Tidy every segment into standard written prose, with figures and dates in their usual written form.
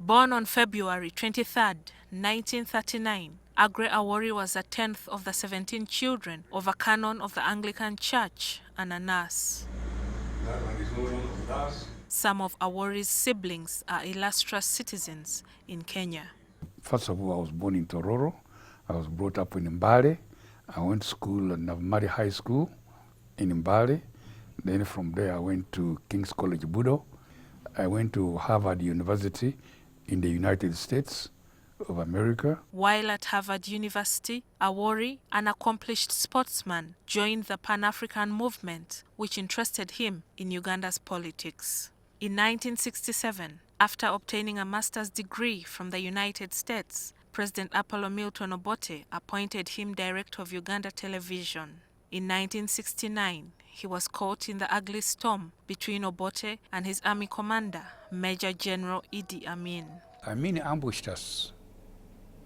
Born on February 23, 1939, Aggrey Awori was the 10th of the 17 children of a canon of the Anglican Church and a nurse. Some of Awori's siblings are illustrious citizens in Kenya. First of all, I was born in Tororo. I was brought up in Mbale. I went to school at Navamari High School in Mbale. Then from there I went to King's College Budo. I went to Harvard University in the United States of America. While at Harvard University, Awori, an accomplished sportsman, joined the Pan-African movement, which interested him in Uganda's politics. In 1967, after obtaining a master's degree from the United States, President Apollo Milton Obote appointed him director of Uganda Television. In 1969, he was caught in the ugly storm between Obote and his army commander, Major General Idi Amin. Amin ambushed us.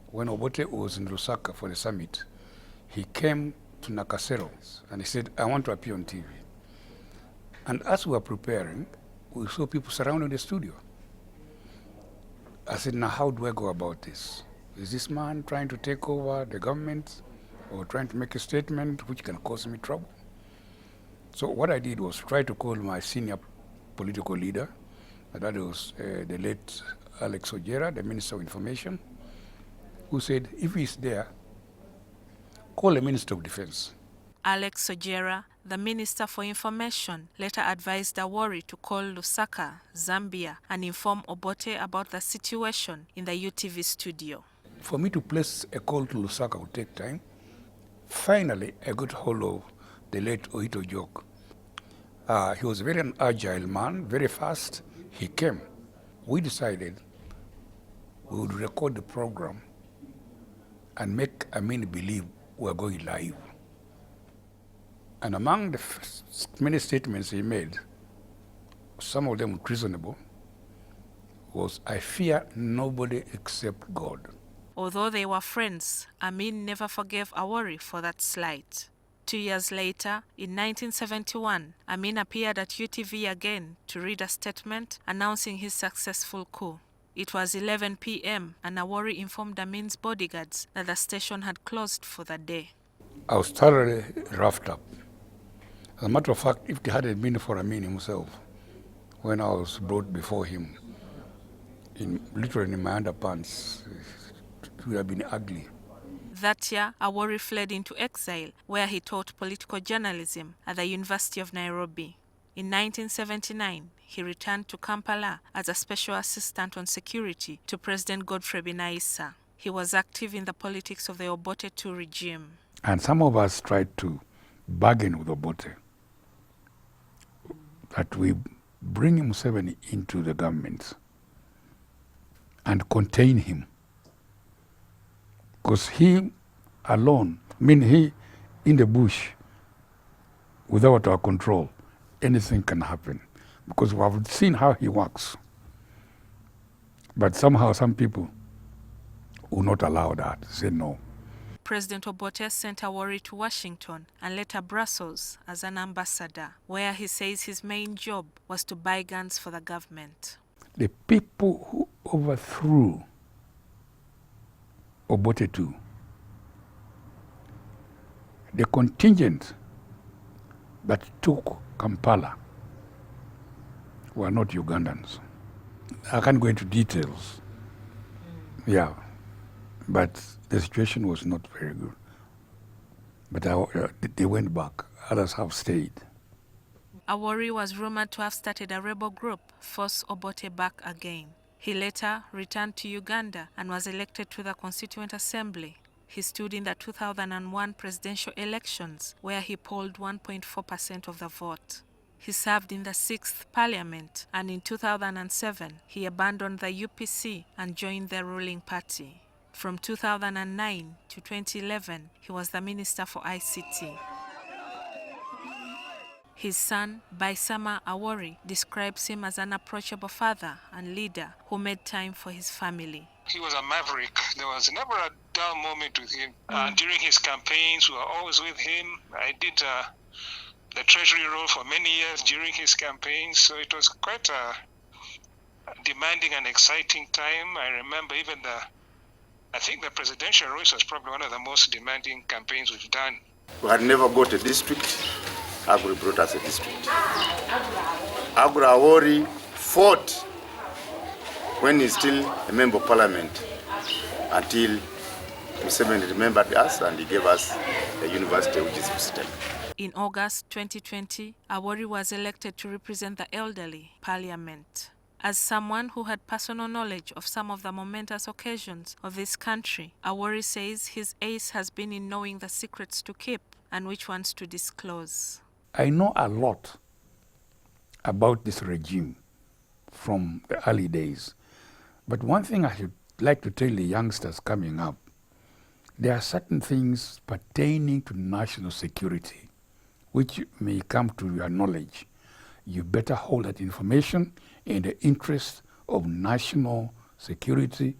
When Obote was in Lusaka for the summit, he came to Nakasero and he said, "I want to appear on TV." And as we were preparing, we saw people surrounding the studio. I said, "Now how do I go about this? Is this man trying to take over the government or trying to make a statement which can cause me trouble?" So what I did was try to call my senior political leader, and that was the late Alex Ojera, the Minister of Information, who said, if he's there, call the Minister of Defense. Alex Ojera, the Minister for Information, later advised Awori to call Lusaka, Zambia, and inform Obote about the situation in the UTV studio. For me to place a call to Lusaka would take time. Finally, I got hold of the late Ohito Jok. He was very an agile man, very fast. He came. We decided we would record the program and make Amin believe we were going live. And among the many statements he made, some of them treasonable, was, "I fear nobody except God." Although they were friends, Amin never forgave Awori for that slight. 2 years later, in 1971, Amin appeared at UTV again to read a statement announcing his successful coup. It was 11 p.m. and Awori informed Amin's bodyguards that the station had closed for the day. I was thoroughly roughed up. As a matter of fact, if it hadn't been for Amin himself, when I was brought before him, literally in my underpants, it would have been ugly. That year, Awori fled into exile, where he taught political journalism at the University of Nairobi. In 1979, he returned to Kampala as a special assistant on security to President Godfrey Binaisa. He was active in the politics of the Obote II regime. And some of us tried to bargain with Obote that we bring Museveni into the government and contain him. Because he alone, he in the bush, without our control, anything can happen. Because we have seen how he works. But somehow some people will not allow that, say no. President Obote sent Awori to Washington and later Brussels as an ambassador, where he says his main job was to buy guns for the government. The people who overthrew Obote II, the contingent that took Kampala were not Ugandans. I can't go into details. Yeah, but the situation was not very good. But they went back. Others have stayed. Awori was rumored to have started a rebel group, force Obote back again. He later returned to Uganda and was elected to the Constituent Assembly. He stood in the 2001 presidential elections, where he polled 1.4% of the vote. He served in the 6th Parliament, and in 2007, he abandoned the UPC and joined the ruling party. From 2009 to 2011, he was the Minister for ICT. His son, Baisama Awori, describes him as an approachable father and leader who made time for his family. He was a maverick. There was never a dull moment with him. During his campaigns, we were always with him. I did the treasury role for many years during his campaigns, so it was quite a demanding and exciting time. I remember even I think the presidential race was probably one of the most demanding campaigns we've done. We had never got a district. Aggrey brought us a district. Aggrey Awori fought when he's still a member of parliament until Museveni remembered us and he gave us a university, which is Uganda. In August 2020, Awori was elected to represent the elderly parliament. As someone who had personal knowledge of some of the momentous occasions of this country, Awori says his ace has been in knowing the secrets to keep and which ones to disclose. I know a lot about this regime from the early days. But one thing I should like to tell the youngsters coming up, there are certain things pertaining to national security which may come to your knowledge. You better hold that information in the interest of national security.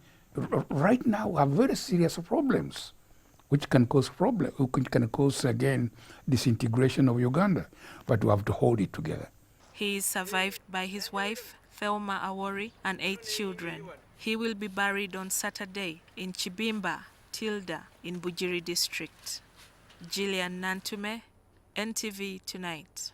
Right now, we have very serious problems which can cause again disintegration of Uganda, but we have to hold it together. He is survived by his wife, Thelma Awori, and 8 children. He will be buried on Saturday in Chibimba, Tilda, in Bujiri district. Gillian Nantume, NTV Tonight.